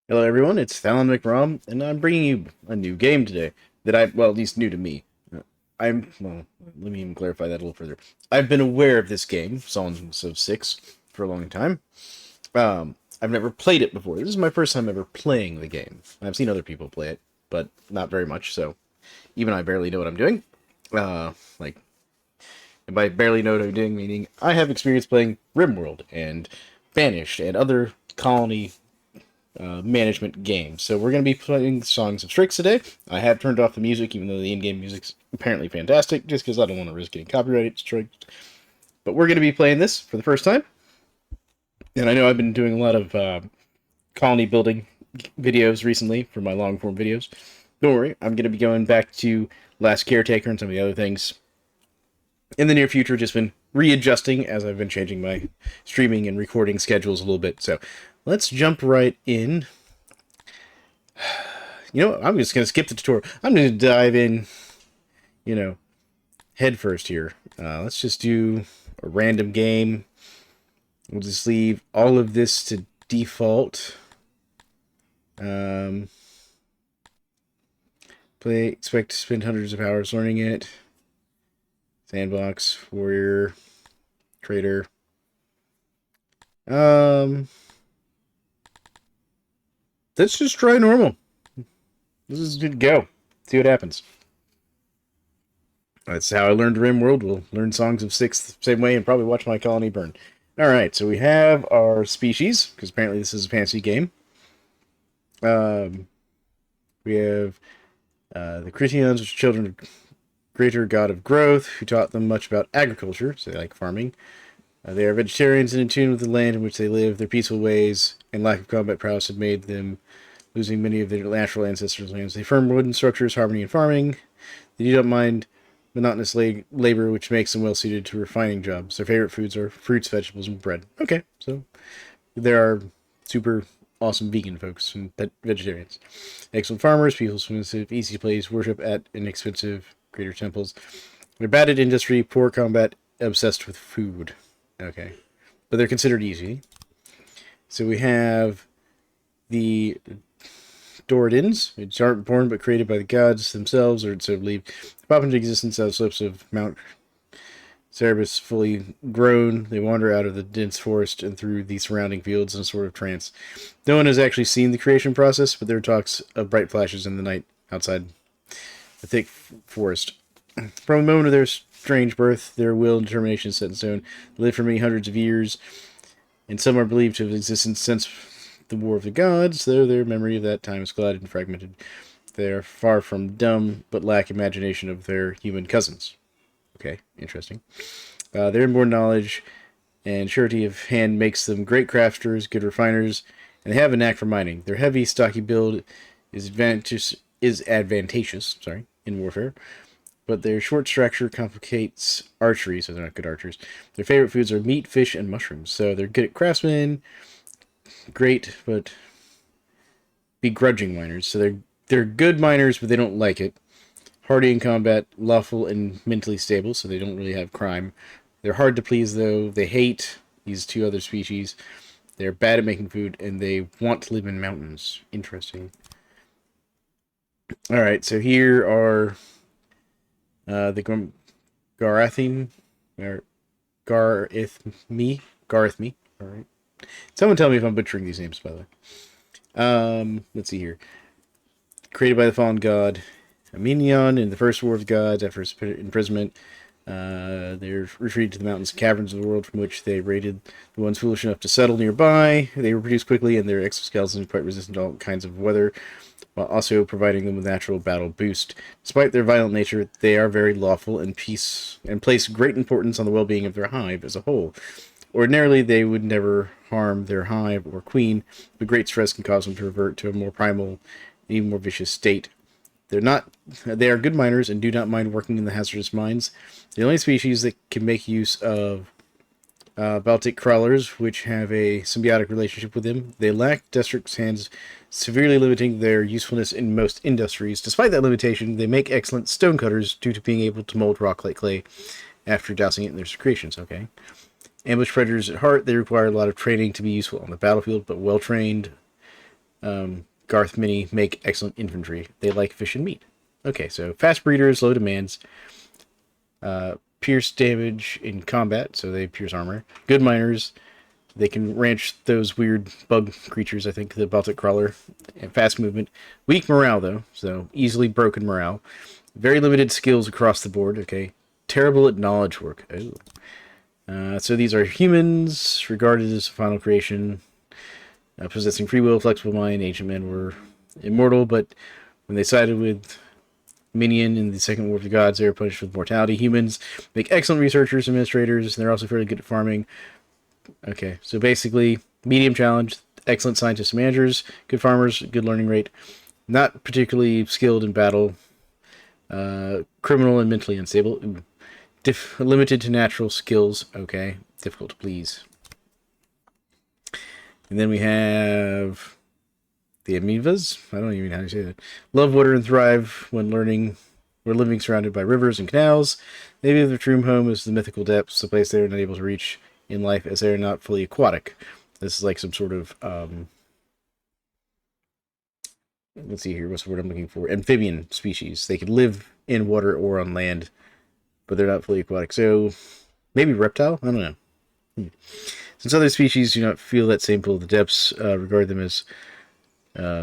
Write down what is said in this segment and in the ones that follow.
Hello everyone, it's Fallon McRom, and I'm bringing you a new game today well, at least new to me. Let me even clarify that a little further. I've been aware of this game, Songs of Syx, for a long time. I've never played it before. This is my first time ever playing the game. I've seen other people play it, but not very much, so even I barely know what I'm doing. Like, and by barely know what I'm doing, meaning I have experience playing RimWorld and Banished and other colony management game. So we're going to be playing Songs of Syx today. I have turned off the music, even though the in-game music's apparently fantastic, just because I don't want to risk getting copyright striked. But we're going to be playing this for the first time. And I know I've been doing a lot of colony building videos recently for my long-form videos. Don't worry, I'm going to be going back to Last Caretaker and some of the other things in the near future. Just been readjusting as I've been changing my streaming and recording schedules a little bit. So let's jump right in. You know what? I'm just going to skip the tutorial. I'm going to dive in, head first here. Let's just do a random game. We'll just leave all of this to default. Expect to spend hundreds of hours learning it. Sandbox, warrior, trader. Let's just try normal. This is good to go. See what happens. That's how I learned RimWorld. We'll learn Songs of Syx the same way and probably watch my colony burn. Alright, so we have our species, because apparently this is a fantasy game. We have the Critians, which are children of greater god of growth, who taught them much about agriculture, so they like farming. They are vegetarians and in tune with the land in which they live. Their peaceful ways and lack of combat prowess have made them losing many of their natural ancestors' lands. They firm wooden structures, harmony, and farming. They do not mind monotonous labor, which makes them well suited to refining jobs. Their favorite foods are fruits, vegetables, and bread. Okay, so there are super awesome vegan folks and vegetarians. Excellent farmers, people submissive, easy to please, worship at inexpensive greater temples. They're bad at industry, poor combat, obsessed with food. Okay, but they're considered easy. So we have the Doridans, which aren't born but created by the gods themselves, or so believe. They pop into existence out of slopes of Mount Cerebus fully grown. They wander out of the dense forest and through the surrounding fields in a sort of trance. No one has actually seen the creation process, but there are talks of bright flashes in the night outside the thick forest. From the moment of their strange birth, their will and determination is set in stone. They live for many hundreds of years, and some are believed to have existed since the War of the Gods, though their memory of that time is clouded and fragmented. They are far from dumb, but lack imagination of their human cousins. Okay, interesting. Their inborn knowledge and surety of hand makes them great crafters, good refiners, and they have a knack for mining. Their heavy, stocky build is advantageous, in warfare, but their short stature complicates archery, so they're not good archers. Their favorite foods are meat, fish, and mushrooms, so they're good at craftsmen, great, but begrudging miners. So they're good miners, but they don't like it. Hardy in combat, lawful and mentally stable, so they don't really have crime. They're hard to please, though. They hate these two other species. They're bad at making food, and they want to live in mountains. Interesting. Alright, so here are the Garathim, or Garithme. Alright. Someone tell me if I'm butchering these names, by the way. Let's see here. Created by the fallen god Aminion in the first War of the Gods after his imprisonment. They're retreated to the mountains and caverns of the world from which they raided the ones foolish enough to settle nearby. They reproduce quickly, and their exoskeletons are quite resistant to all kinds of weather, while also providing them with natural battle boost. Despite their violent nature, they are very lawful and place great importance on the well-being of their hive as a whole. Ordinarily, they would never harm their hive or queen, but great stress can cause them to revert to a more primal and even more vicious state. They are good miners and do not mind working in the hazardous mines. The only species that can make use of Baltic crawlers, which have a symbiotic relationship with them. They lack dexterous hands, severely limiting their usefulness in most industries. Despite that limitation, they make excellent stonecutters due to being able to mold rock like clay after dousing it in their secretions. Okay. Ambush predators at heart, they require a lot of training to be useful on the battlefield, but well trained Garth Mini make excellent infantry. They like fish and meat. Okay, so fast breeders, low demands, pierce damage in combat, so they pierce armor. Good miners, they can ranch those weird bug creatures, I think, the Baltic crawler, and fast movement. Weak morale, though, so easily broken morale. Very limited skills across the board, okay. Terrible at knowledge work. Oh. So these are humans, regarded as final creation, possessing free will, flexible mind. Ancient men were immortal, but when they sided with Minion in the Second War of the Gods, they were punished with mortality. Humans make excellent researchers, administrators, and they're also fairly good at farming. Okay, so basically, medium challenge, excellent scientists and managers, good farmers, good learning rate, not particularly skilled in battle, criminal and mentally unstable, limited to natural skills, okay, difficult to please. And then we have the Amivas. I don't even know how to say that. Love water and thrive when learning. We're living surrounded by rivers and canals. Maybe their true home is the mythical depths, a place they're not able to reach in life as they're not fully aquatic. This is like some sort of let's see here, what's the word I'm looking for? Amphibian species. They can live in water or on land, but they're not fully aquatic. So maybe reptile? I don't know. Since other species do not feel that same pull of the depths, regard them as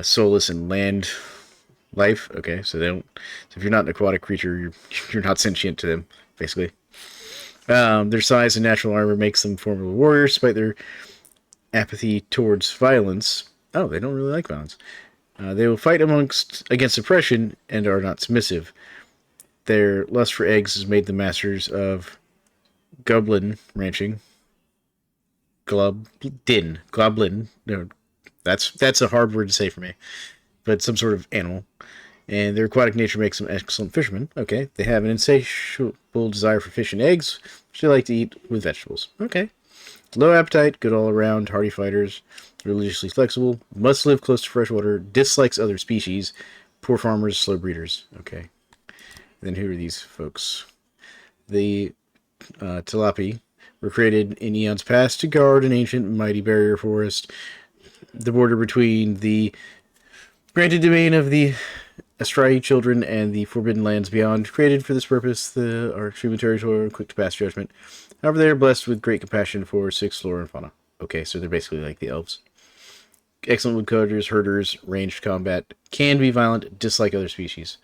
soulless and land life. Okay, so they don't. So if you're not an aquatic creature, you're not sentient to them, basically. Their size and natural armor makes them formidable warriors, despite their apathy towards violence. Oh, they don't really like violence. They will fight against oppression and are not submissive. Their lust for eggs has made them masters of goblin ranching. Goblin. No, that's a hard word to say for me. But some sort of animal. And their aquatic nature makes them excellent fishermen. Okay, they have an insatiable desire for fish and eggs, which they like to eat with vegetables. Okay. Low appetite, good all around, hardy fighters, religiously flexible, must live close to fresh water, dislikes other species, poor farmers, slow breeders. Okay. Then who are these folks? The Tilapi were created in eons past to guard an ancient mighty barrier forest, the border between the granted domain of the Astrai children and the forbidden lands beyond. Created for this purpose, are human territory, quick to pass judgment. However, they are blessed with great compassion for Syx flora and fauna. Okay, so they're basically like the elves. Excellent woodcutters, herders, ranged combat, can be violent, dislike other species.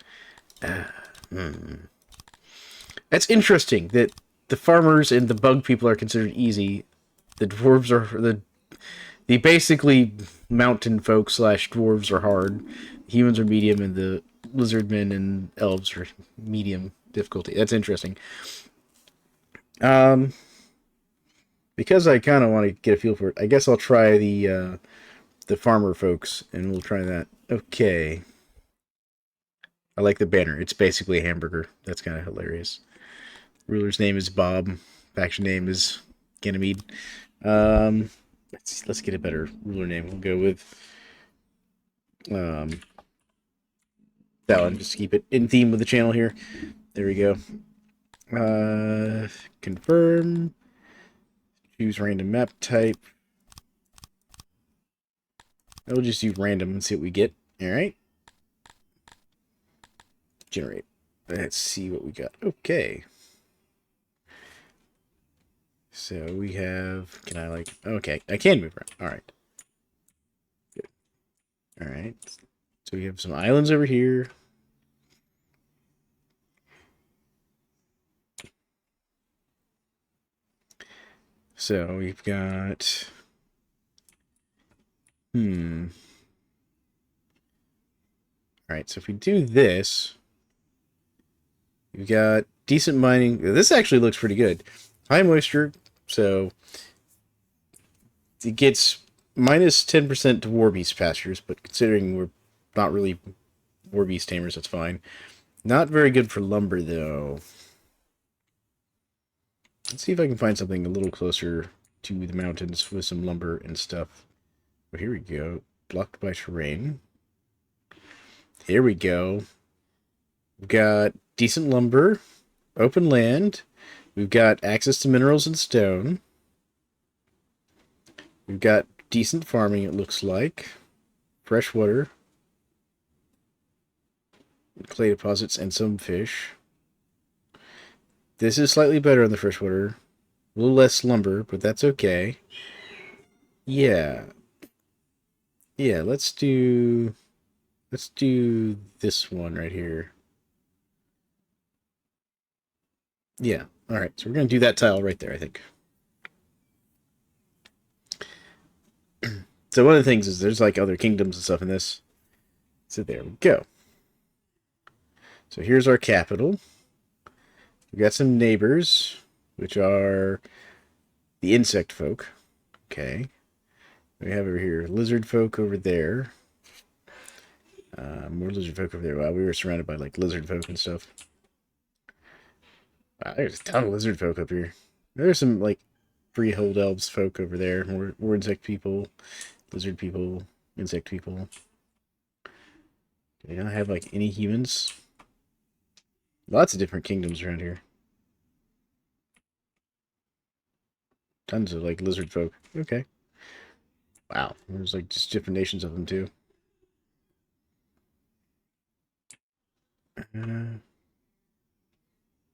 That's interesting that the farmers and the bug people are considered easy. The dwarves are the basically mountain folk / dwarves are hard. Humans are medium, and the lizard men and elves are medium difficulty. That's interesting. Because I kind of want to get a feel for it, I guess I'll try the farmer folks, and we'll try that. Okay. I like the banner. It's basically a hamburger. That's kind of hilarious. Ruler's name is Bob. Faction name is Ganymede. Let's get a better ruler name. We'll go with that one. Just keep it in theme with the channel here. There we go. Confirm. Choose random map type. I'll just do random and see what we get. Alright. Generate. Let's see what we got. Okay. So we have, okay, I can move around. Alright. Good. Alright. So we have some islands over here. So we've got, Alright, so if we do this, we've got decent mining. This actually looks pretty good. High moisture, so it gets minus 10% to warbeast pastures, but considering we're not really warbeast tamers, that's fine. Not very good for lumber, though. Let's see if I can find something a little closer to the mountains with some lumber and stuff. Well, here we go. Blocked by terrain. Here we go. We've got decent lumber, open land. We've got access to minerals and stone. We've got decent farming, it looks like. fresh water, clay deposits, and some fish. This is slightly better on the freshwater. A little less lumber, but that's okay. Yeah. Yeah, let's do this one right here. Yeah. Alright, so we're gonna do that tile right there, I think. So one of the things is there's like other kingdoms and stuff in this. So there we go. So here's our capital. We've got some neighbors, which are the insect folk. Okay. We have over here lizard folk over there. More lizard folk over there. Wow, we were surrounded by like lizard folk and stuff. Wow, there's a ton of lizard folk up here. There's some like freehold elves folk over there. More insect people, lizard people, insect people. Do they not have like any humans? Lots of different kingdoms around here. Tons of like lizard folk. Okay. Wow, there's like just different nations of them too.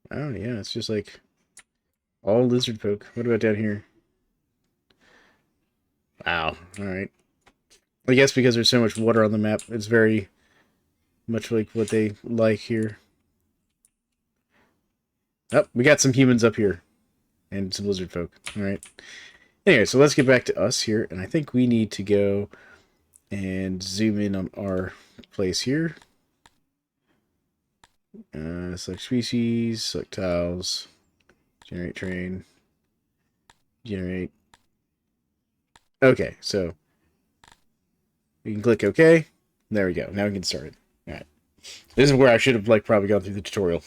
Oh yeah, it's just like all lizard folk. What about down here? Wow. All right. I guess because there's so much water on the map, it's very much like what they like here. Oh, we got some humans up here. And some lizard folk. Alright. Anyway, so let's get back to us here. And I think we need to go and zoom in on our place here. Select species, select tiles, generate terrain, generate. Okay, so we can click OK. There we go. Now we can start it. Alright. This is where I should have like probably gone through the tutorial.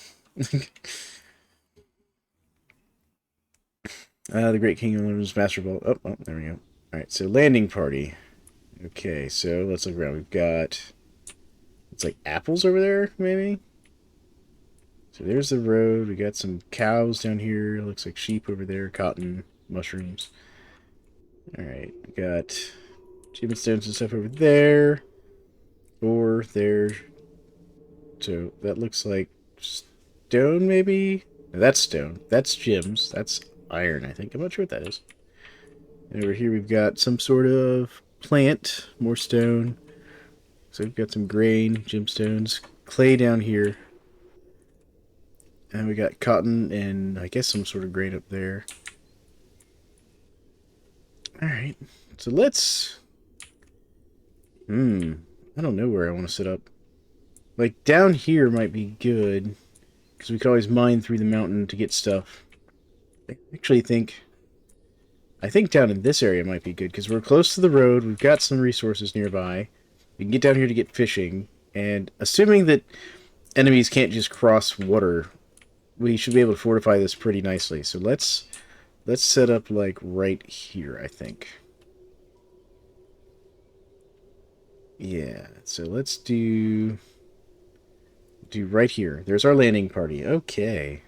The Great King learns Master Ball. Oh, there we go. Alright, so landing party. Okay, so let's look around. We've got, it's like apples over there, maybe? So there's the road. We got some cows down here. Looks like sheep over there. Cotton, mushrooms. Alright, we got achievement stones and stuff over there. Or there. So that looks like stone, maybe? No, that's stone. That's gems. That's iron, I think. I'm not sure what that is. And over here we've got some sort of plant, more stone. So we've got some grain, gemstones, clay down here. And we got cotton and I guess some sort of grain up there. Alright, so let's... I don't know where I want to set up. Like, down here might be good. Because we could always mine through the mountain to get stuff. I actually think... I think down in this area might be good. Because we're close to the road. We've got some resources nearby. We can get down here to get fishing. And assuming that enemies can't just cross water, we should be able to fortify this pretty nicely. So let's set up like right here, I think. Yeah, so let's do right here. There's our landing party. Okay.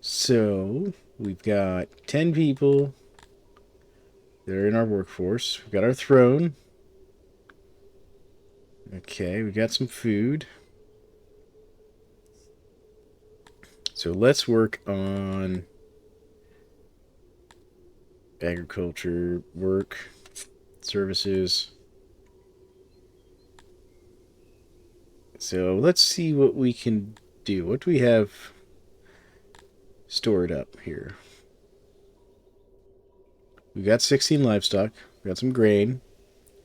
So we've got 10 people. They're in our workforce. We've got our throne. Okay, we got some food. So let's work on agriculture, work, services. So let's see what we can do. What do we have stored up here? We've got 16 livestock. We've got some grain,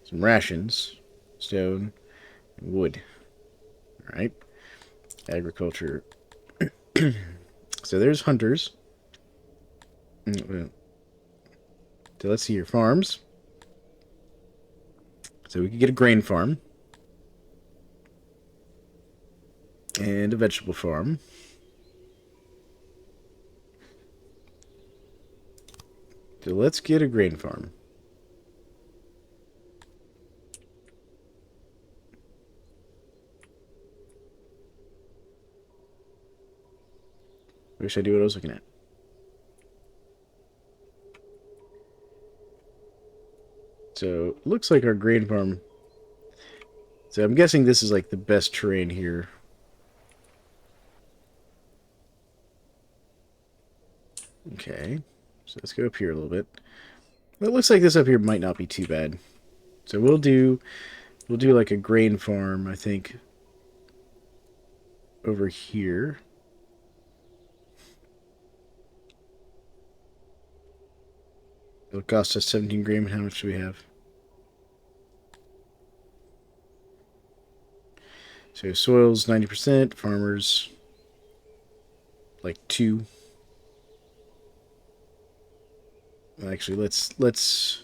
some rations, stone, and wood. Alright. Agriculture. So there's hunters. So let's see your farms. So we could get a grain farm. And a vegetable farm. So let's get a grain farm. Wish I knew what I was looking at. So, looks like our grain farm So I'm guessing this is like the best terrain here. Okay. So let's go up here a little bit. Well, it looks like this up here might not be too bad. So we'll do like a grain farm, I think, over here. It'll cost us 17 grain. How much do we have? So soils 90%, farmers like 2. Actually, let's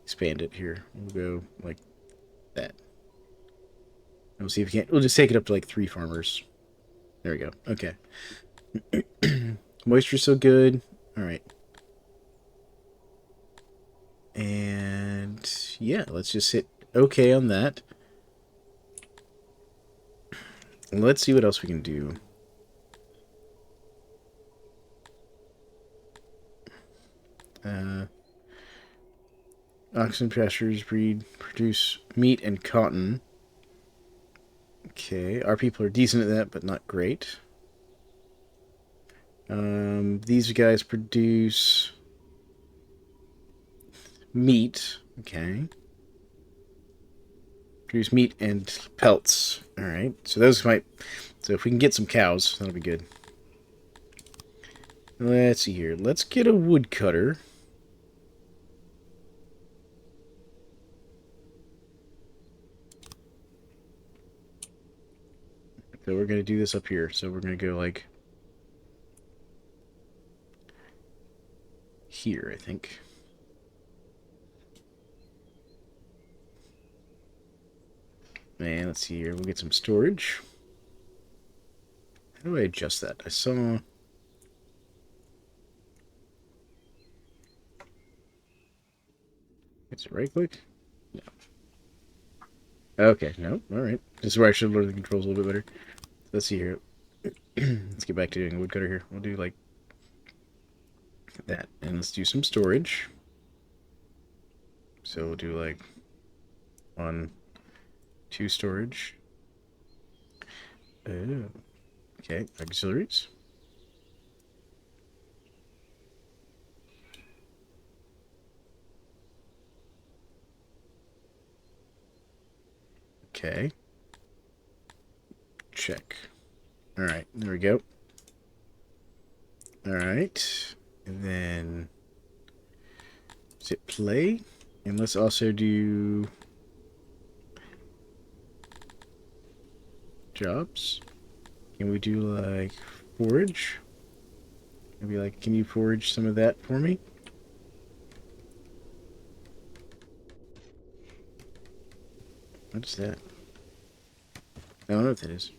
expand it here. We'll go like that. We'll see if we can't. We'll just take it up to like 3 farmers. There we go. Okay. Moisture's so good. All right. And yeah, let's just hit OK on that. And let's see what else we can do. Oxen pastures produce meat and cotton. Okay, our people are decent at that, but not great. These guys produce meat. Okay. Produce meat and pelts. Alright, so those might... So if we can get some cows, that'll be good. Let's see here. Let's get a woodcutter. So we're going to do this up here. So we're going to go like... here, I think. And let's see here. We'll get some storage. How do I adjust that? I saw... Is it right click? No. Okay, no. Alright. This is where I should learn the controls a little bit better. Let's see here. Let's get back to doing a woodcutter here. We'll do like that. And let's do some storage. So we'll do like 1, 2 storage. Oh. Okay, auxiliaries. Okay. Check. Alright, there we go. Alright. And then hit play. And let's also do jobs. Can we do like forage? Maybe like, can you forage some of that for me? What's that? I don't know what that is.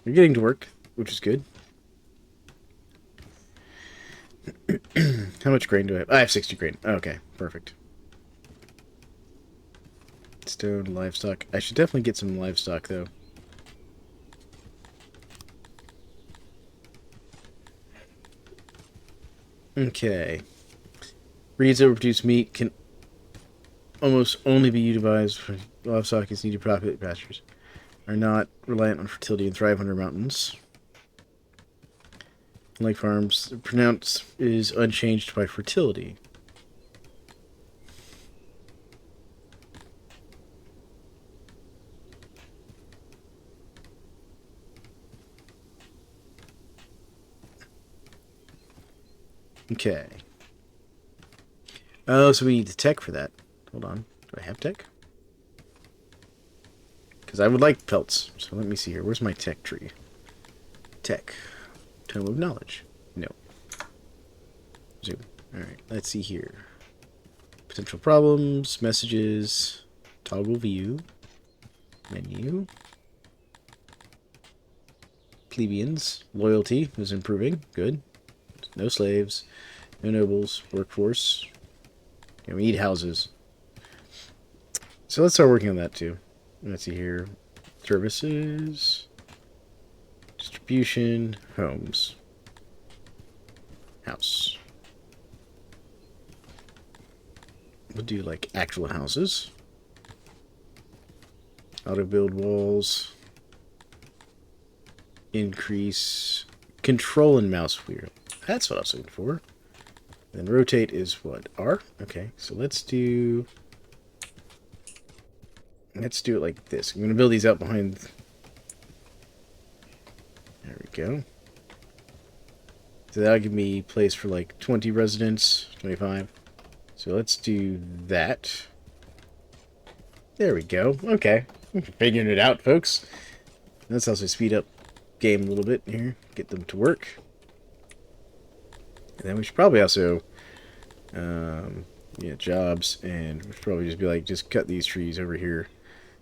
You're getting to work, which is good. How much grain do I have? I have 60 grain. Okay, perfect. Stone, livestock. I should definitely get some livestock, though. Okay. Breeds that produce meat can almost only be utilized when livestock is needed to populate pastures. Are not reliant on fertility and thrive under mountains. Like farms, the pronounce is unchanged by fertility. Okay. Oh, so we need the tech for that. Hold on. Do I have tech? Because I would like pelts. So let me see here. Where's my tech tree? Tech. Tome of Knowledge. No. Zoom. Alright, let's see here. Potential problems, messages, toggle view, menu, plebeians, loyalty is improving, good. No slaves, no nobles, workforce. Yeah, we need houses. So let's start working on that too. Let's see here. Services, distribution, homes, house. We'll do like actual houses. Auto build walls. Increase control and mouse wheel. That's what I was looking for. Then rotate is what? R? Okay, so let's do it like this. I'm going to build these out behind. There we go. So that'll give me place for like 20 residents, 25. So let's do that. There we go. Okay. Figuring it out, folks. Let's also speed up game a little bit here. Get them to work. And then we should probably also, yeah, jobs. And we should probably just be like, just cut these trees over here.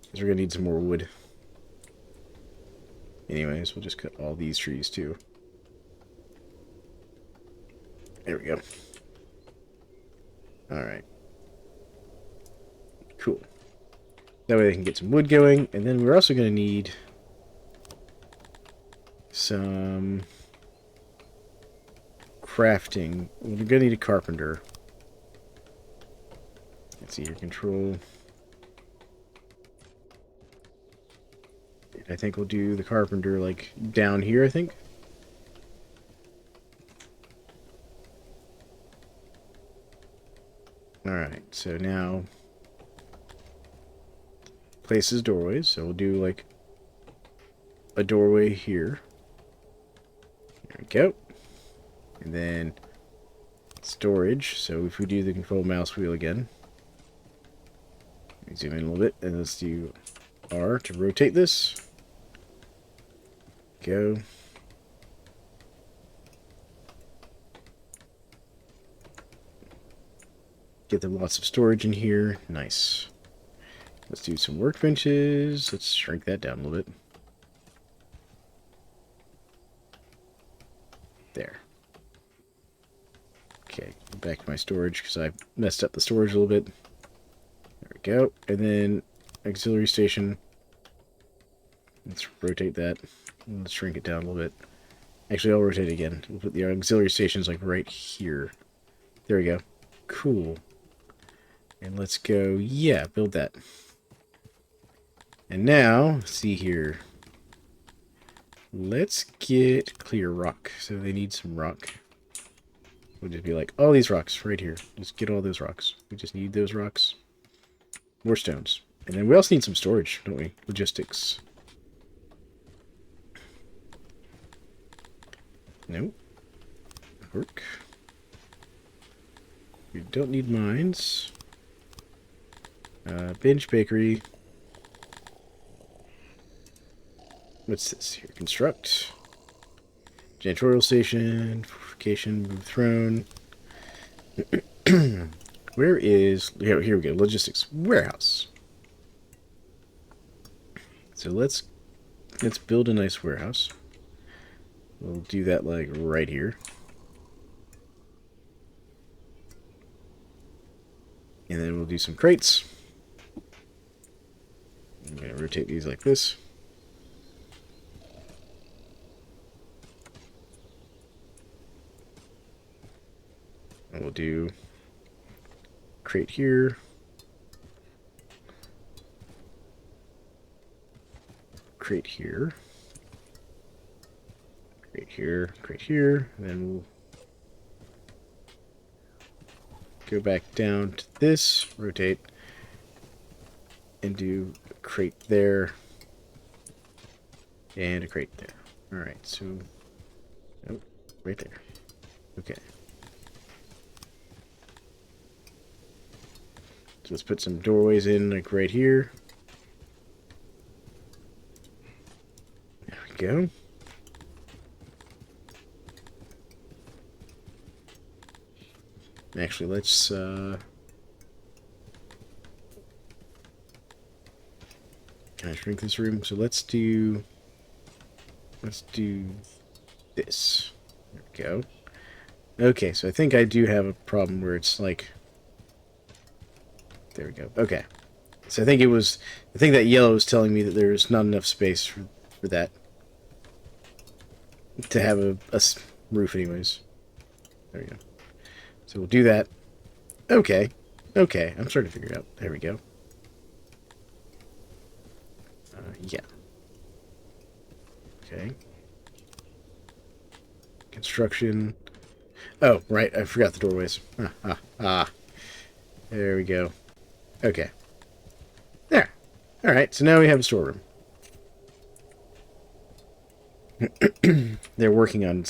Because we're going to need some more wood. Anyways, we'll just cut all these trees too. There we go. Alright. Cool. That way they can get some wood going. And then we're also going to need some crafting. We're going to need a carpenter. Let's see your control. I think we'll do the carpenter like down here, I think. Alright, so now places doorways. So we'll do like a doorway here. There we go. And then storage. So if we do the control mouse wheel again, zoom in a little bit, and let's do R to rotate this. Go. Get them lots of storage in here. Nice. Let's do some workbenches. Let's shrink that down a little bit. There. Okay, back to my storage because I messed up the storage a little bit. There we go. And then auxiliary station. Let's rotate that. Let's shrink it down a little bit. Actually, I'll rotate it again. We'll put the auxiliary stations like right here. There we go. Cool. And let's go, yeah, build that. And now, see here. Let's get clear rock. So they need some rock. We'll just be like, all these rocks right here. Just get all those rocks. We just need those rocks. More stones. And then we also need some storage, don't we? Logistics. Nope. Work. We don't need mines. Bench bakery. What's this here? Construct. Janitorial station. Fortification. Move throne. Where is... Here we go. Logistics. Warehouse. So let's build a nice warehouse. We'll do that like right here. And then we'll do some crates. I'm going to rotate these like this. And we'll do crate here. Crate here. Crate here. Crate here. And then we'll go back down to this. Rotate. And do a crate there. And a crate there. Alright, so... Oh, right there. Okay. So let's put some doorways in, like right here. There we go. Actually, let's can I shrink this room? So let's do this. There we go. Okay, so I think I do have a problem where it's like, there we go. Okay. So I think that yellow is telling me that there's not enough space for that to have a roof anyways. There we go. So we'll do that. Okay. Okay, I'm starting to figure it out. There we go. Yeah. Okay. Construction. Oh, right. I forgot the doorways. Ah. There we go. Okay. There. Alright, so now we have a storeroom. They're working on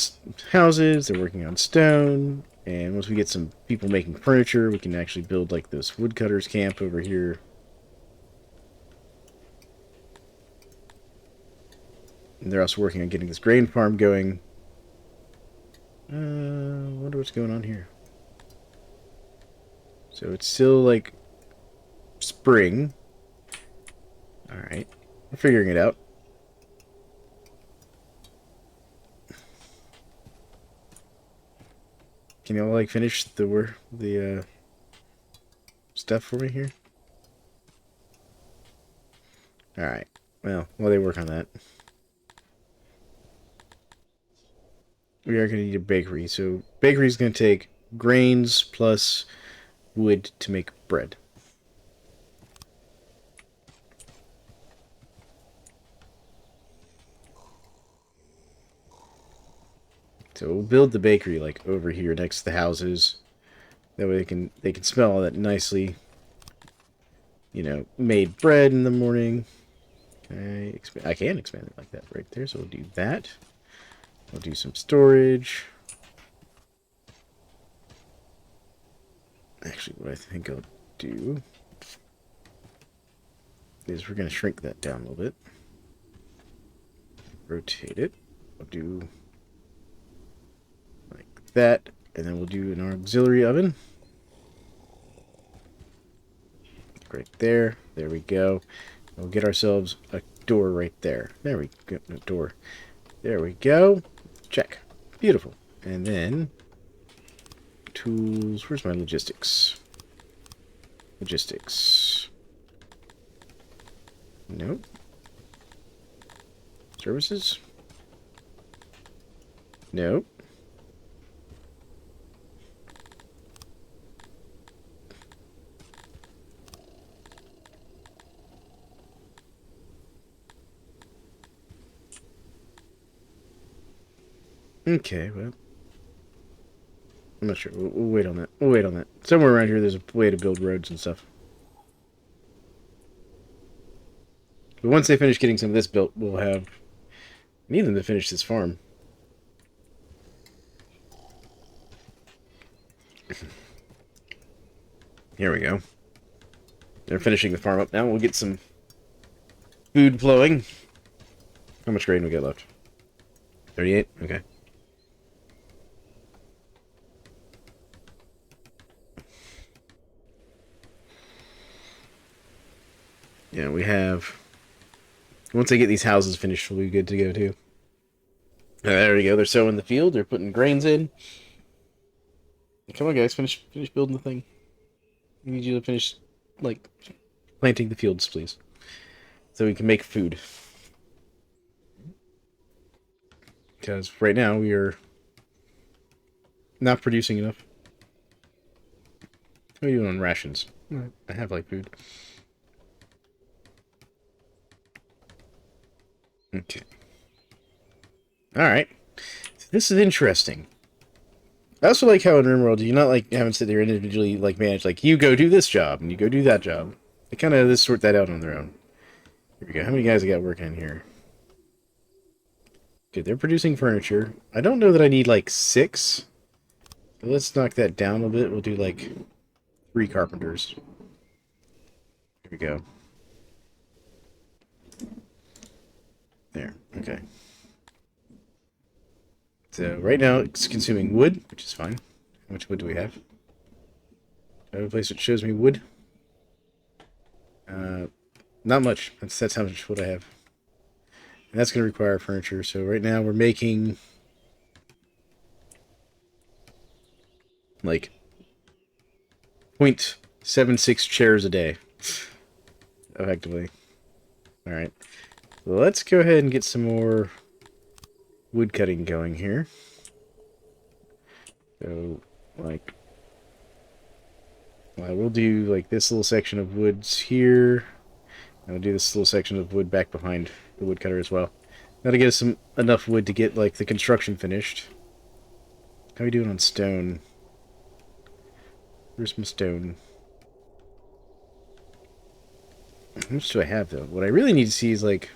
houses, they're working on stone, and once we get some people making furniture, we can actually build like this woodcutters camp over here. And they're also working on getting this grain farm going. Wonder what's going on here. So it's still like spring. Alright. We're figuring it out. Can y'all like finish the stuff for me here? Alright. Well, while they work on that. We are going to need a bakery. So bakery's going to take grains plus wood to make bread. So we'll build the bakery like over here next to the houses. That way they can smell all that nicely, you know, made bread in the morning. I can expand it like that right there. So we'll do that. We'll do some storage. Actually, what I think I'll do is we're going to shrink that down a little bit. Rotate it. We'll do like that. And then we'll do an auxiliary oven. Right there. There we go. We'll get ourselves a door right there. There we go. A door. There we go. Check. Beautiful. And then tools. Where's my logistics? Logistics. Nope. Services? Nope. Okay, well. I'm not sure. We'll wait on that. We'll wait on that. Somewhere around here there's a way to build roads and stuff. But once they finish getting some of this built, we'll have... I need them to finish this farm. Here we go. They're finishing the farm up now. We'll get some food flowing. How much grain we got left? 38? Okay. Yeah, we have... Once they get these houses finished, we'll be good to go, too. There we go. They're sowing the field. They're putting grains in. Come on, guys. Finish building the thing. I need you to finish, like, planting the fields, please. So we can make food. Because right now we are not producing enough. What are you doing on rations? I have, like, food. Okay. Alright. This is interesting. I also like how in RimWorld you not like having to sit there individually like manage like you go do this job and you go do that job. They kind of just sort that out on their own. Here we go. How many guys I got working in here? Okay, they're producing furniture. I don't know that I need like 6. But let's knock that down a bit. We'll do like 3 carpenters. Here we go. There. Okay. So right now it's consuming wood, which is fine. How much wood do we have? I have a place that shows me wood. Not much. That's how much wood I have. And that's going to require furniture. So right now we're making like 0.76 chairs a day, effectively. All right. Let's go ahead and get some more wood cutting going here. So, like, well, we'll do like this little section of woods here. I'll do this little section of wood back behind the woodcutter as well. That'll get us enough wood to get like the construction finished. How are we doing on stone? Where's my stone? How much do I have though? What I really need to see is like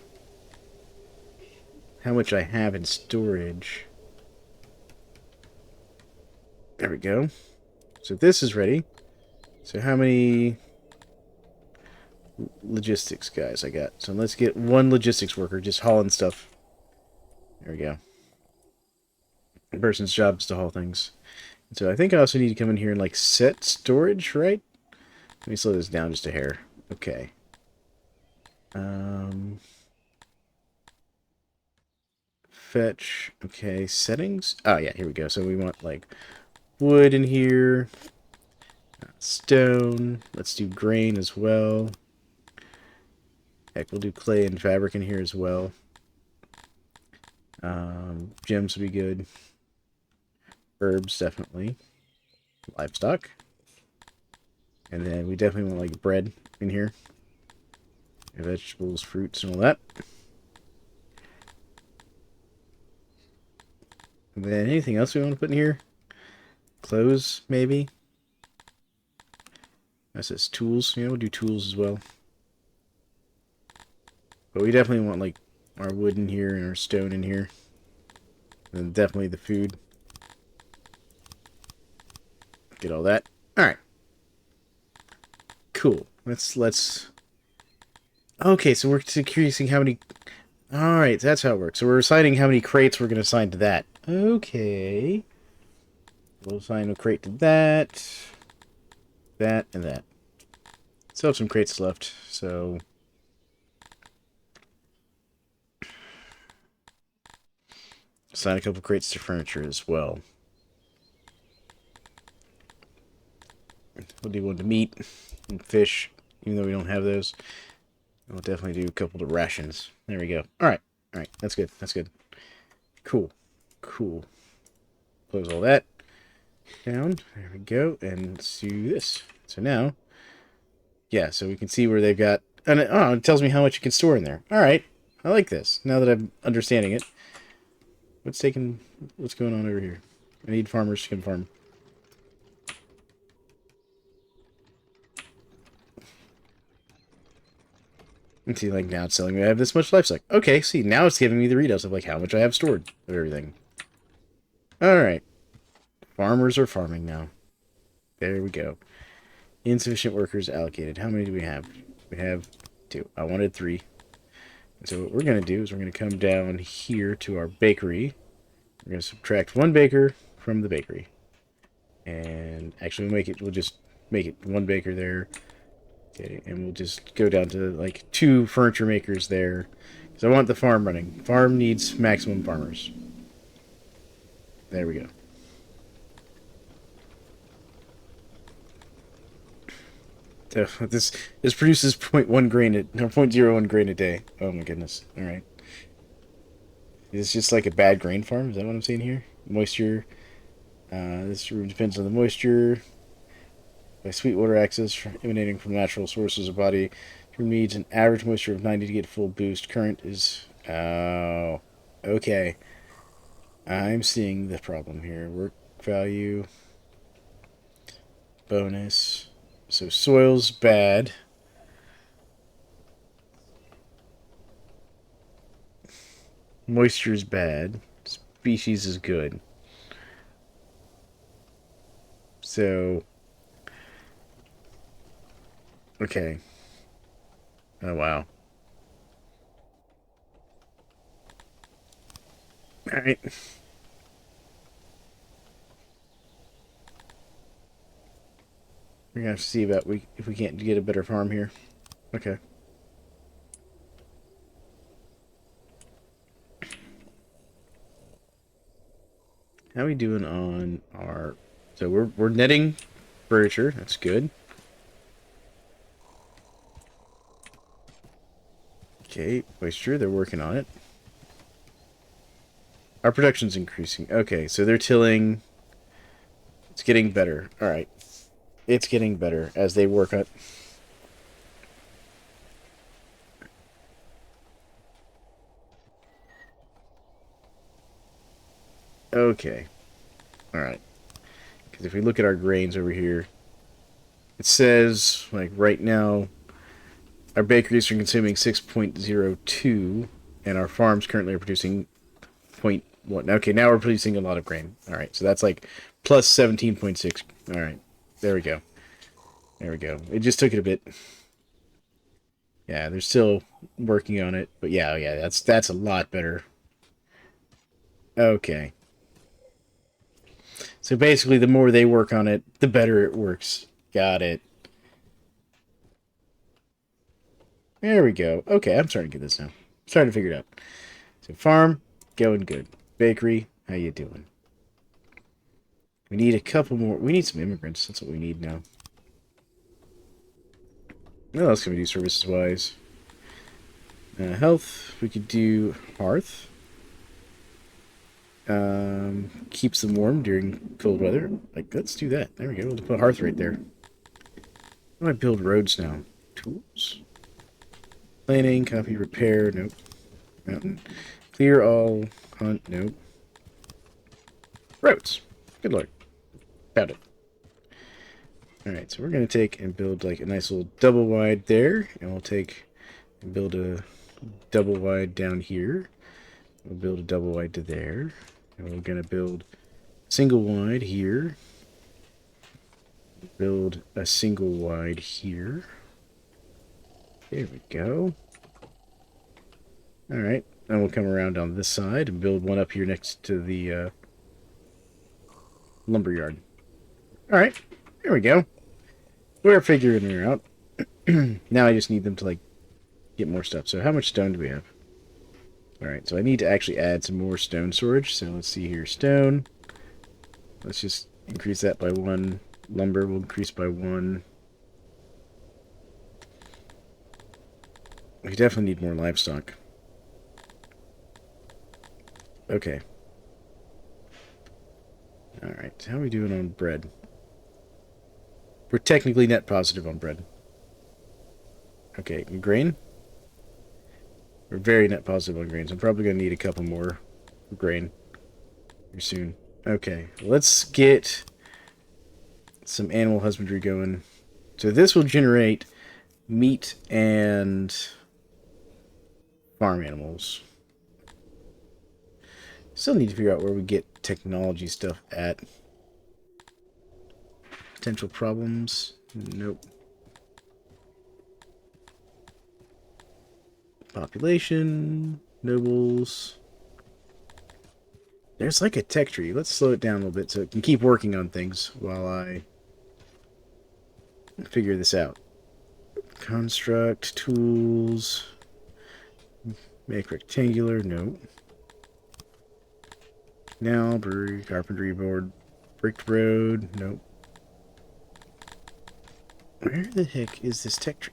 how much I have in storage. There we go. So this is ready. So how many logistics guys I got? So let's get one logistics worker just hauling stuff. There we go. The person's job is to haul things. And so I think I also need to come in here and like set storage, right? Let me slow this down just a hair. Okay. Fetch. Okay, settings. Oh yeah, here we go. So we want like wood in here. Stone. Let's do grain as well. Heck, we'll do clay and fabric in here as well. Gems would be good. Herbs, definitely. Livestock. And then we definitely want like bread in here. Vegetables, fruits, and all that. And then anything else we want to put in here? Clothes, maybe? That says tools. Yeah, we'll do tools as well. But we definitely want like our wood in here and our stone in here. And then definitely the food. Get all that. Alright. Cool. Let's... Okay, so we're decreasing how many... Alright, that's how it works. So we're assigning how many crates we're going to assign to that. Okay. We'll assign a crate to that. That, and that. Still have some crates left, so... Assign a couple crates to furniture as well. We'll do one to meat and fish, even though we don't have those. We'll definitely do a couple to rations. There we go. Alright. Alright, that's good. That's good. Cool. Cool. Close all that down. There we go. And let's do this. So now, yeah, so we can see where they've got... And it tells me how much you can store in there. Alright. I like this. Now that I'm understanding it. What's going on over here? I need farmers to come farm. And see, like, now it's telling me I have this much livestock. Okay, see, now it's giving me the readouts of, like, how much I have stored of everything. Alright. Farmers are farming now. There we go. Insufficient workers allocated. How many do we have? We have 2. I wanted 3. And so what we're going to do is we're going to come down here to our bakery. We're going to subtract 1 baker from the bakery. And actually we'll just make it 1 baker there. Okay, and we'll just go down to like 2 furniture makers there. Because I want the farm running. Farm needs maximum farmers. There we go. So this produces 0.1 grain or 0.01 grain a day. Oh my goodness. Alright. Is this just like a bad grain farm? Is that what I'm seeing here? Moisture. This room depends on the moisture. By sweet water access emanating from natural sources of body. Room needs an average moisture of 90 to get full boost. Current is... Oh. Okay. I'm seeing the problem here. Work value. Bonus. So soil's bad. Moisture's bad. Species is good. So... Okay. Oh, wow. Alright. We're gonna have to see about if we can't get a better farm here. Okay. How are we doing on our... So we're netting furniture. That's good. Okay, moisture, they're working on it. Our production's increasing. Okay, so they're tilling. It's getting better. Alright. It's getting better as they work on... Okay. Alright. Because if we look at our grains over here, it says, like, right now, our bakeries are consuming 6.02, and our farms currently are producing 0.1. Okay, now we're producing a lot of grain. Alright, so that's like plus 17.6. Alright, there we go. There we go. It just took it a bit. Yeah, they're still working on it, but yeah, that's a lot better. Okay. So basically, the more they work on it, the better it works. Got it. There we go. Okay, I'm starting to get this now. Starting to figure it out. So farm, going good. Bakery, how you doing? We need a couple more. We need some immigrants. That's what we need now. What else can we do services-wise? Health, we could do hearth. Keeps them warm during cold weather. Like, let's do that. There we go. We'll put hearth right there. How do I build roads now? Tools. Planning, copy, repair. Nope. Mountain. Clear all. Hunt. Nope. Roads. Good lord. Found it. Alright, so we're going to take and build like a nice little double wide there. And we'll take and build a double wide down here. We'll build a double wide to there. And we're going to build single wide here. Build a single wide here. There we go. Alright, then we'll come around on this side and build one up here next to the lumberyard. Alright, there we go. We're figuring it out. Now I just need them to, like, get more stuff. So how much stone do we have? Alright, so I need to actually add some more stone storage. So let's see here. Stone. Let's just increase that by 1. Lumber will increase by 1. We definitely need more livestock. Okay. Alright, how are we doing on bread? We're technically net positive on bread. Okay, and grain? We're very net positive on grains. I'm probably going to need a couple more grain here soon. Okay, let's get some animal husbandry going. So this will generate meat and farm animals. Still need to figure out where we get technology stuff at. Potential problems? Nope. Population, nobles. There's like a tech tree. Let's slow it down a little bit so it can keep working on things while I figure this out. Construct, tools, make rectangular, no. Now, brewery, carpentry board, bricked road, nope. Where the heck is this tech tree?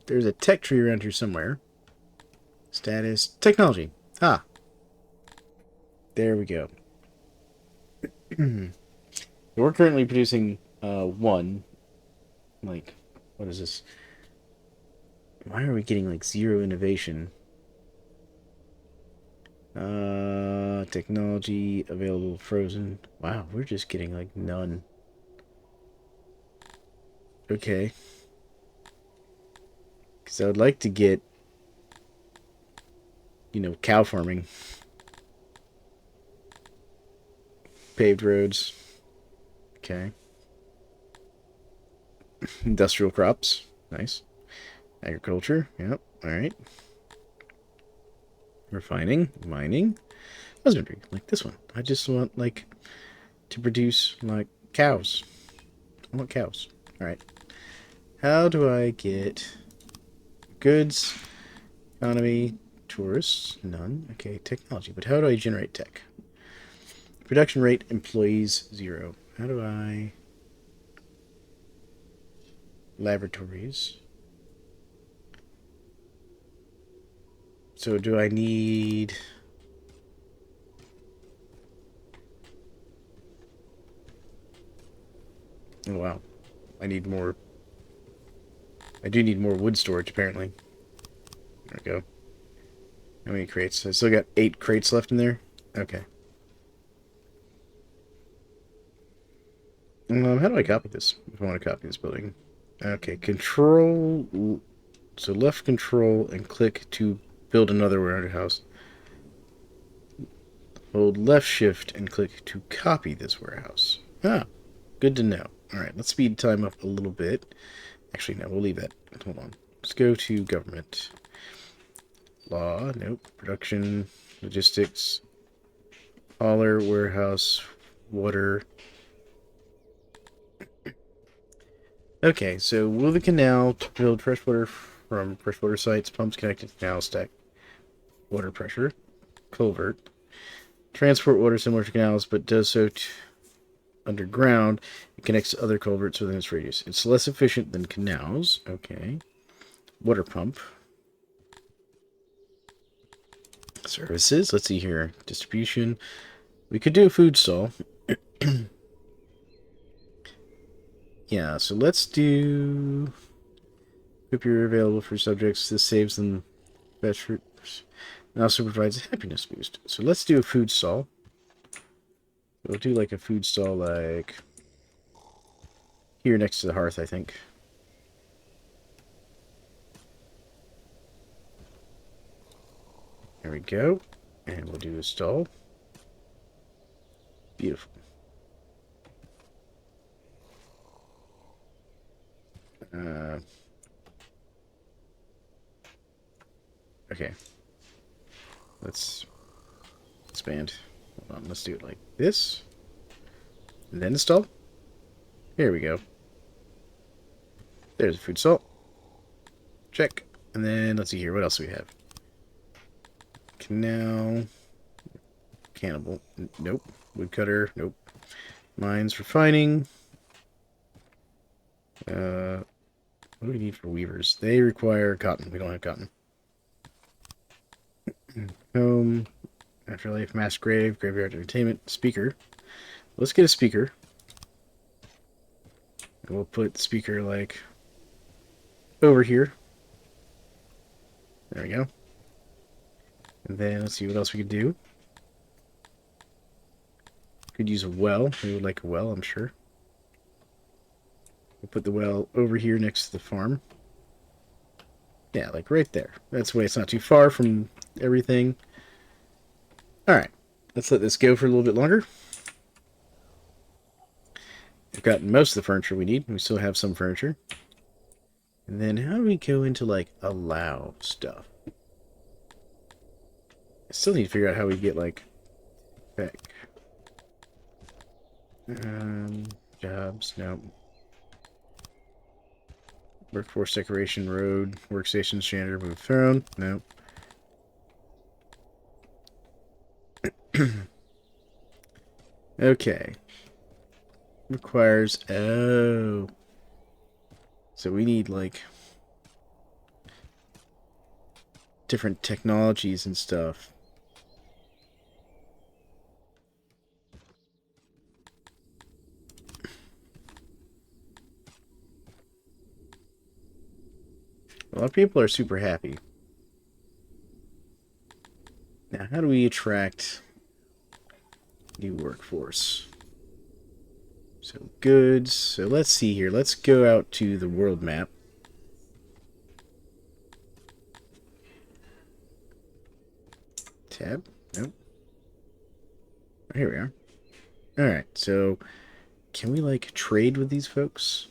There's a tech tree around here somewhere. Status, technology. Ah. There we go. We're currently producing 1. Like, what is this? Why are we getting like 0 innovation? Technology available frozen. Wow, we're just getting like none. Okay. Because I would like to get, you know, cow farming. Paved roads. Okay. Industrial crops. Nice. Agriculture. Yep. Alright. Refining. Mining. Husbandry. Like this one. I just want, like, to produce, like, cows. I want cows. Alright. How do I get goods, economy, tourists? None. Okay, technology. But how do I generate tech? Production rate, employees, 0. How do I... Laboratories. So do I need... Oh, wow. I need more... I do need more wood storage, apparently. There we go. How many crates? I still got 8 crates left in there. Okay. How do I copy this? If I want to copy this building. Okay, control. So left control and click to build another warehouse. Hold left shift and click to copy this warehouse. Ah, good to know. Alright, let's speed time up a little bit. Actually, no, we'll leave that. Hold on. Let's go to government. Law, nope. Production, logistics, hauler, warehouse, water. Okay, so will the canal to build freshwater from freshwater sites, pumps connected to canal stack, water pressure, culvert, transport water similar to canals, but does so underground. It connects to other culverts within its radius. It's less efficient than canals. Okay. Water pump. Services. Let's see here. Distribution. We could do a food stall. Yeah, so let's do... Equip your available for subjects. This saves them best fruits. And also provides a happiness boost. So let's do a food stall. We'll do like a food stall like... here next to the hearth, I think. There we go. And we'll do a stall. Beautiful. Okay. Let's expand. Hold on, let's do it like this. And then install. Here we go. There's a food salt. Check. And then let's see here. What else do we have? Canal. Cannibal. Nope. Woodcutter. Nope. Mines refining. What do we need for weavers? They require cotton. We don't have cotton. Home. Afterlife. Mass grave. Graveyard entertainment. Speaker. Let's get a speaker. And we'll put the speaker like over here. There we go. And then let's see what else we could do. Could use a well. We would like a well, I'm sure. We'll put the well over here next to the farm. Yeah, like right there. That's the way it's not too far from everything. Alright, let's let this go for a little bit longer. We've gotten most of the furniture we need. We still have some furniture. And then how do we go into, like, allow stuff? I still need to figure out how we get, like, back. Jobs, no. Workforce decoration, road, workstation, standard, move throne, no. Okay. Requires, oh. So we need, like, different technologies and stuff. A lot of people are super happy. Now, how do we attract new workforce? So, goods. So, let's see here. Let's go out to the world map. Tab. Nope. Oh, here we are. Alright, so can we, like, trade with these folks?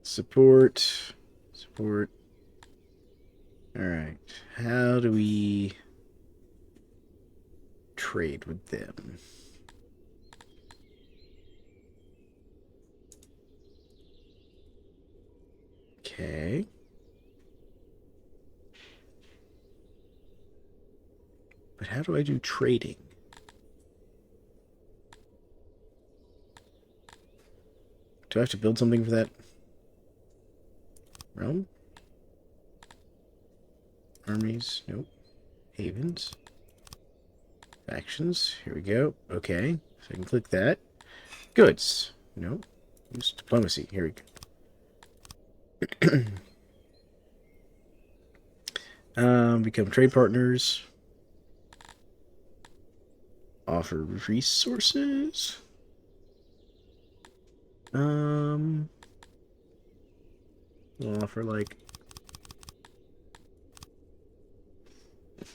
Support. Support. Alright. How do we trade with them? Okay. But how do I do trading? Do I have to build something for that? Realm? Armies? Nope. Havens? Factions? Here we go. Okay. So I can click that. Goods? Nope. Use diplomacy. Here we go. Become trade partners. Offer resources. We'll offer like...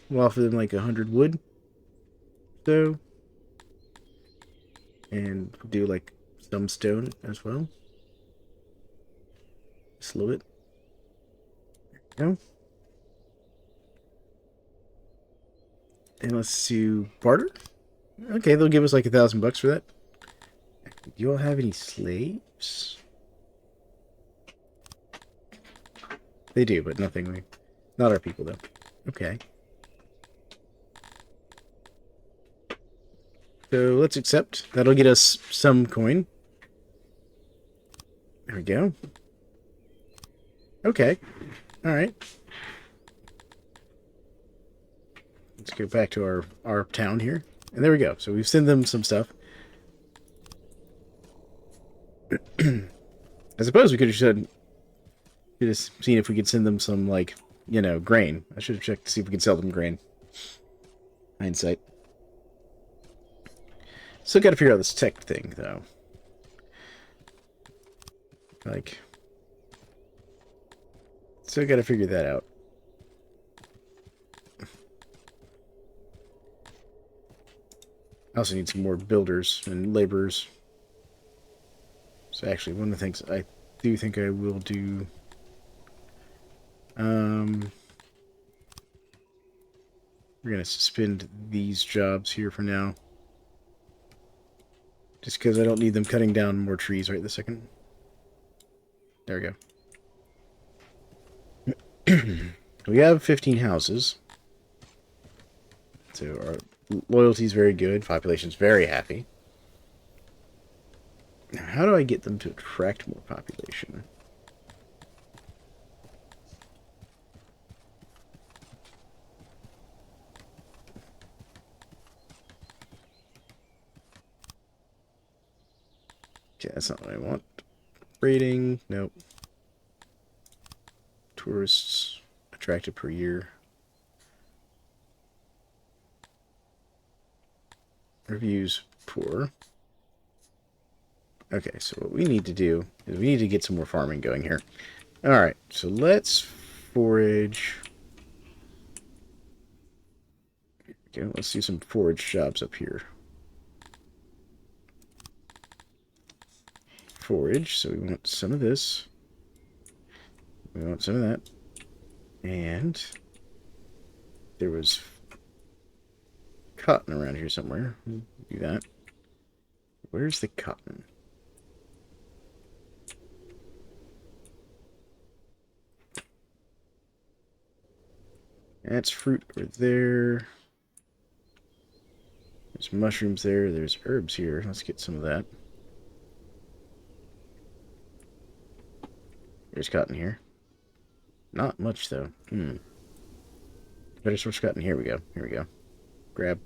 We'll offer them like 100 wood. So. And do like some stone as well. Slow it. There we go. And let's do barter. Okay, they'll give us like $1,000 for that. Do you all have any slaves? They do, but nothing. Not our people, though. Okay. So let's accept. That'll get us some coin. There we go. Okay. Alright. Let's go back to our town here. And there we go. So we've sent them some stuff. I suppose we could have seen if we could send them some, like, you know, grain. I should have checked to see if we could sell them grain. Hindsight. Still got to figure out this tech thing, though. Like, still got to figure that out. I also need some more builders and laborers. So actually, one of the things I do think I will do... we're going to suspend these jobs here for now. Just because I don't need them cutting down more trees right this second. There we go. We have 15 houses. So our loyalty is very good. Population's very happy. Now, how do I get them to attract more population? Okay, that's not what I want. Rating, nope. Tourists attracted per year. Reviews, poor. Okay, so what we need to do is we need to get some more farming going here. Alright, so let's forage. Okay, let's do some forage jobs up here. Forage, so we want some of this. We want some of that. And there was cotton around here somewhere. Do that. Where's the cotton? That's fruit over there. There's mushrooms there. There's herbs here. Let's get some of that. There's cotton here. Not much, though. Better source cotton. Here we go. Here we go. Grab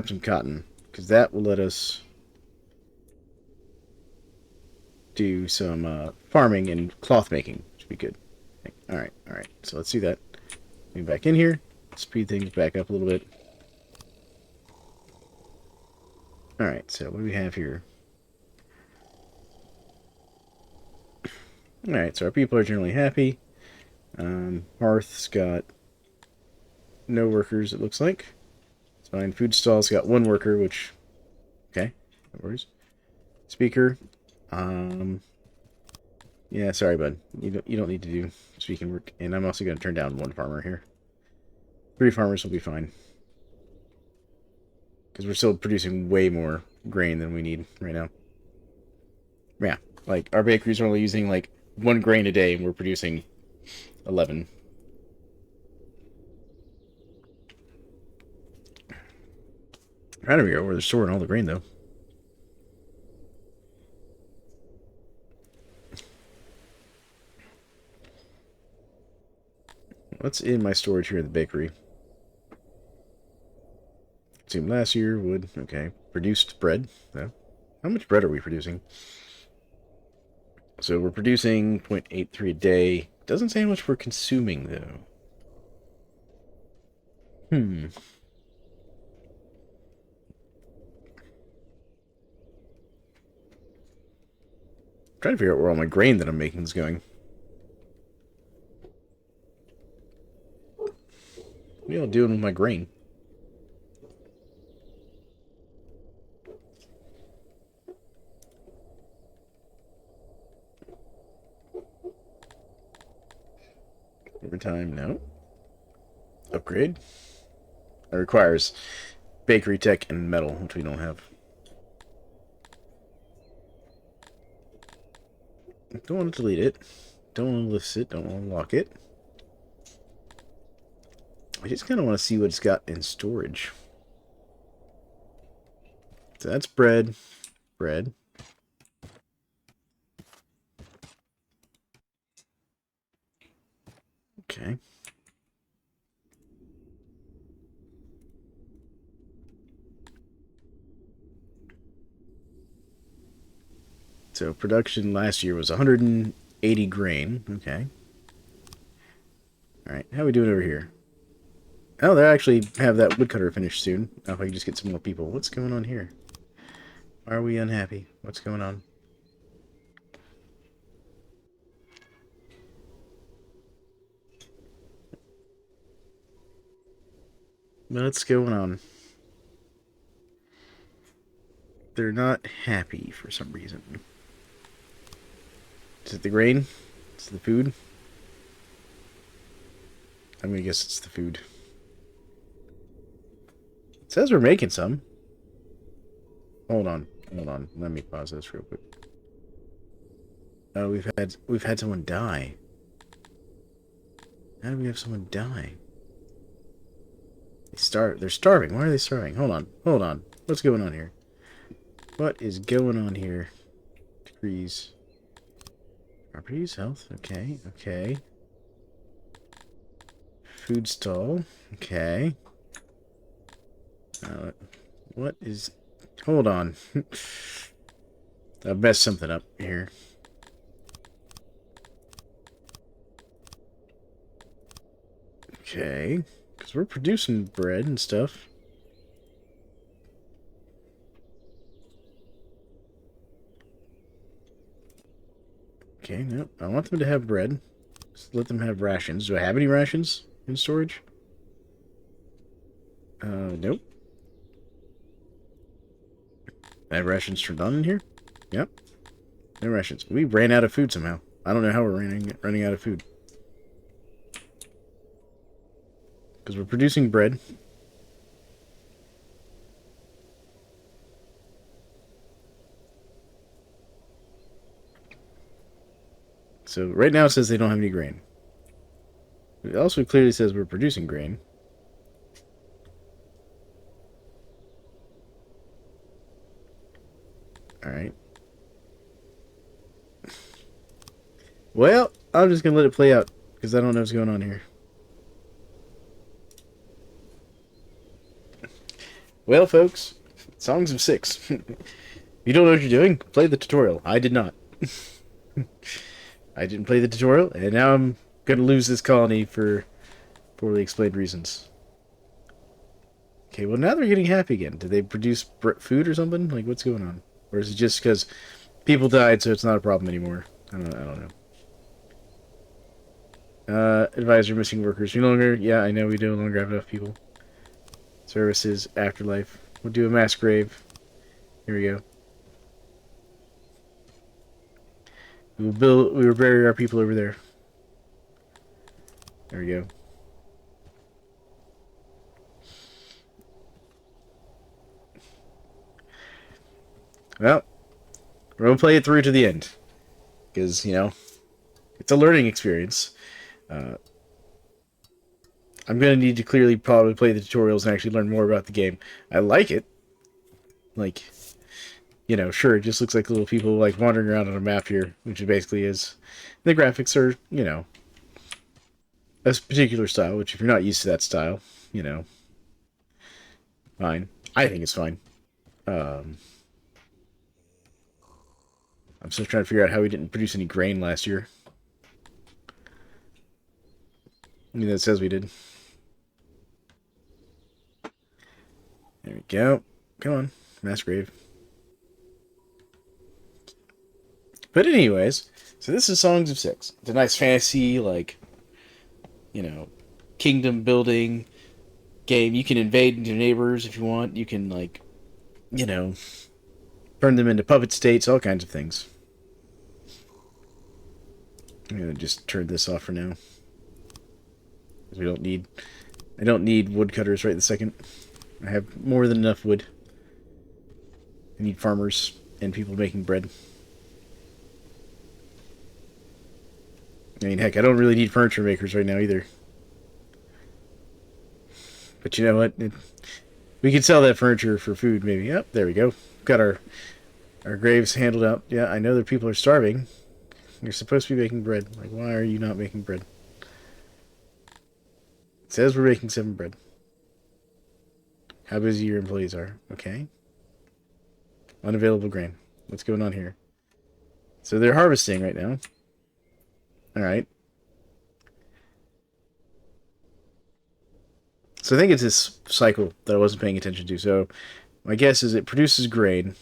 some cotton, because that will let us do some farming and cloth making, which would be good. Alright, alright. So let's do that. Move back in here. Speed things back up a little bit. Alright, so what do we have here? Alright, so our people are generally happy. Hearth's got no workers, it looks like. It's fine. Food stall's got one worker, which... Okay, no worries. Speaker. Yeah, sorry, bud. You don't need to do speaking work. And I'm also going to turn down one farmer here. 3 farmers will be fine. Because we're still producing way more grain than we need right now. Yeah, like, our bakeries are only using, like, 1 grain a day, and we're producing 11. Right, there we go, where they're storing all the grain, though. What's in my storage here in the bakery? Consumed last year, wood, okay. Produced bread, though. How much bread are we producing? So we're producing 0.83 a day. Doesn't say how much we're consuming, though. Trying to figure out where all my grain that I'm making is going. What are y'all doing with my grain? Overtime, no. Upgrade. That requires bakery tech and metal, which we don't have. Don't want to delete it. Don't want to list it. Don't want to lock it. I just kind of want to see what it's got in storage. So that's bread. Bread. Okay. So production last year was 180 grain. Okay. Alright, how are we doing over here? Oh, they actually have that woodcutter finished soon. Now if I can just get some more people. What's going on here? Why are we unhappy? What's going on? What's going on? They're not happy for some reason. Is it the grain? Is it the food? I'm gonna guess it's the food. It says we're making some. Hold on. Hold on. Let me pause this real quick. Oh, we've had someone die. How do we have someone die? They're starving. Why are they starving? Hold on. Hold on. What's going on here? What is going on here? Degrees. Properties, health. Okay, okay. Food stall. Okay. What is... Hold on. I messed something up here. Okay. Because we're producing bread and stuff. Okay, no. I want them to have bread. Just let them have rations. Do I have any rations in storage? Nope. I have rations turned on in here? Yep. No rations. We ran out of food somehow. I don't know how we're running out of food. Because we're producing bread. So right now it says they don't have any grain. It also clearly says we're producing grain. Alright. Well, I'm just going to let it play out. Because I don't know what's going on here. Well, folks. Songs of Syx. If you don't know what you're doing, play the tutorial. I did not. I didn't play the tutorial, and now I'm going to lose this colony for poorly explained reasons. Okay, well now they're getting happy again. Did they produce food or something? Like, what's going on? Or is it just because people died, so it's not a problem anymore? I don't know. Advisor, missing workers. No longer... Yeah, I know we no longer have enough people. Services, afterlife. We'll do a mass grave. Here we go. We will bury our people over there. There we go. Well, we're going to play it through to the end. Because, you know, it's a learning experience. I'm going to need to clearly probably play the tutorials and actually learn more about the game. I like it. Like, you know, sure, it just looks like little people, like, wandering around on a map here, which it basically is. The graphics are, you know, a particular style, which if you're not used to that style, you know, fine. I think it's fine. I I'm still trying to figure out how we didn't produce any grain last year. I mean, that says we did. There we go. Come on, mass grave. But anyways, so this is Songs of Syx. It's a nice fantasy, like, you know, kingdom building game. You can invade your neighbors if you want. You can, like, you know, turn them into puppet states, all kinds of things. I'm gonna just turn this off for now. Because I don't need woodcutters right this second. I have more than enough wood. I need farmers and people making bread. I mean, heck, I don't really need furniture makers right now either. But you know what? We could sell that furniture for food, maybe. Yep, there we go. Got our graves handled out. Yeah, I know that people are starving. You're supposed to be making bread. Like, why are you not making bread? It says we're making 7 bread. How busy your employees are. Okay. Unavailable grain. What's going on here? So they're harvesting right now. Alright. So I think it's this cycle that I wasn't paying attention to. So my guess is it produces grain.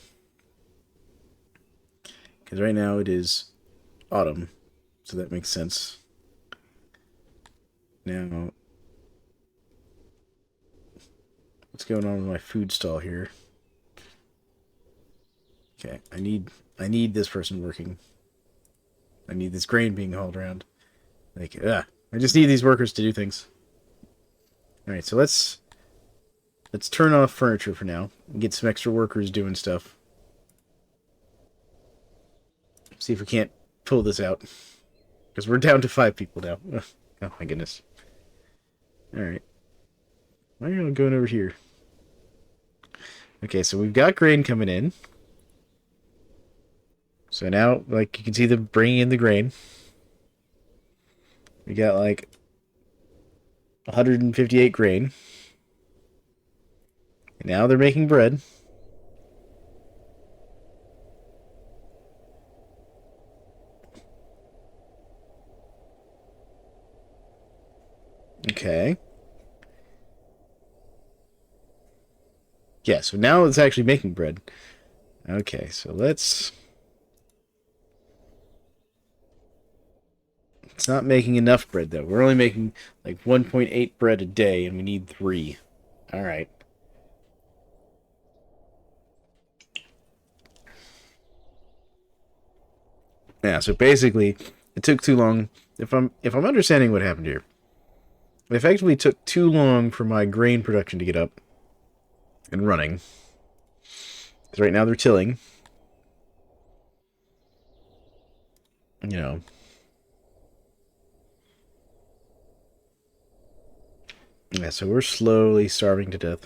Because right now it is autumn. So that makes sense. Now, what's going on with my food stall here? Okay, I need this person working. I need this grain being hauled around. Like, I just need these workers to do things. Alright, so let's turn off furniture for now. And get some extra workers doing stuff. See if we can't pull this out. Because we're down to 5 people now. Oh my goodness. Alright. Why are you going over here? Okay, so we've got grain coming in. So now, like, you can see them bringing in the grain. We got, like, 158 grain. And now they're making bread. Okay. Yeah, so now it's actually making bread. Okay, so let's... It's not making enough bread, though. We're only making, like, 1.8 bread a day, and we need 3. Alright. Yeah, so basically, it took too long. If I'm understanding what happened here, it effectively took too long for my grain production to get up and running. Because right now they're tilling. You know. Yeah, so we're slowly starving to death.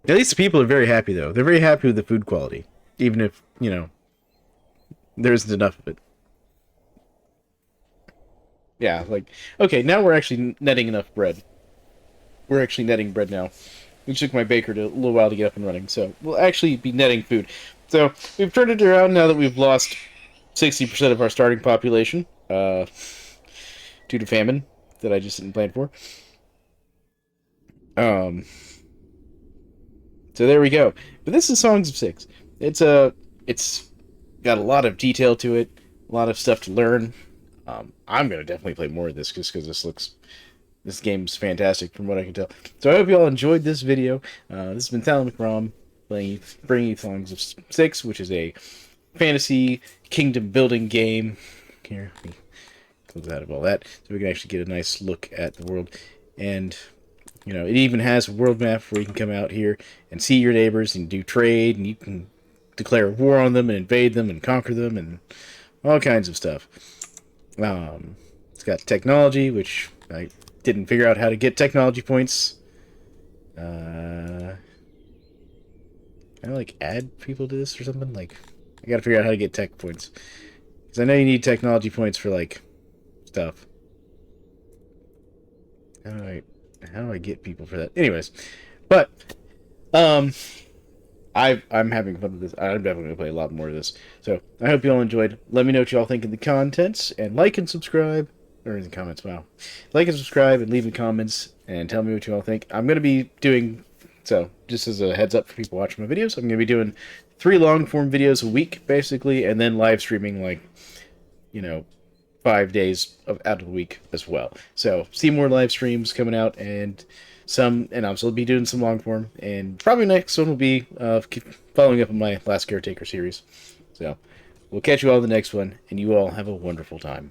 At least the people are very happy, though. They're very happy with the food quality. Even if, you know, there isn't enough of it. Yeah, like, okay, now we're actually netting enough bread. We're actually netting bread now. It took my baker a little while to get up and running, so we'll actually be netting food. So, we've turned it around now that we've lost 60% of our starting population, due to famine, that I just didn't plan for. So there we go. But this is Songs of Syx. It's got a lot of detail to it, a lot of stuff to learn. I'm gonna definitely play more of this just because this game's fantastic from what I can tell. So I hope you all enjoyed this video. This has been Talon McRom bringing you Songs of Syx, which is a fantasy kingdom building game. Here, let me close out of all that so we can actually get a nice look at the world. And you know, it even has a world map where you can come out here and see your neighbors and do trade, and you can declare war on them and invade them and conquer them and all kinds of stuff. It's got technology, which I didn't figure out how to get technology points. Can I, like, add people to this or something? Like, I gotta figure out how to get tech points. Because I know you need technology points for, like, stuff. How do I How do I get people for that? Anyways, but um, I'm having fun with this. I'm definitely gonna play a lot more of this. So I hope you all enjoyed. Let me know what you all think of the contents, and like and subscribe. Or in the comments, wow. Like and subscribe and leave in comments and tell me what you all think. I'm gonna be doing so just as a heads up for people watching my videos, I'm gonna be doing 3 long form videos a week, basically, and then live streaming like, you know, 5 days out of the week as well. So see more live streams coming out, and I'll still be doing some long form, and probably next one will be following up on my Last Caretaker series. So we'll catch you all in the next one, and you all have a wonderful time.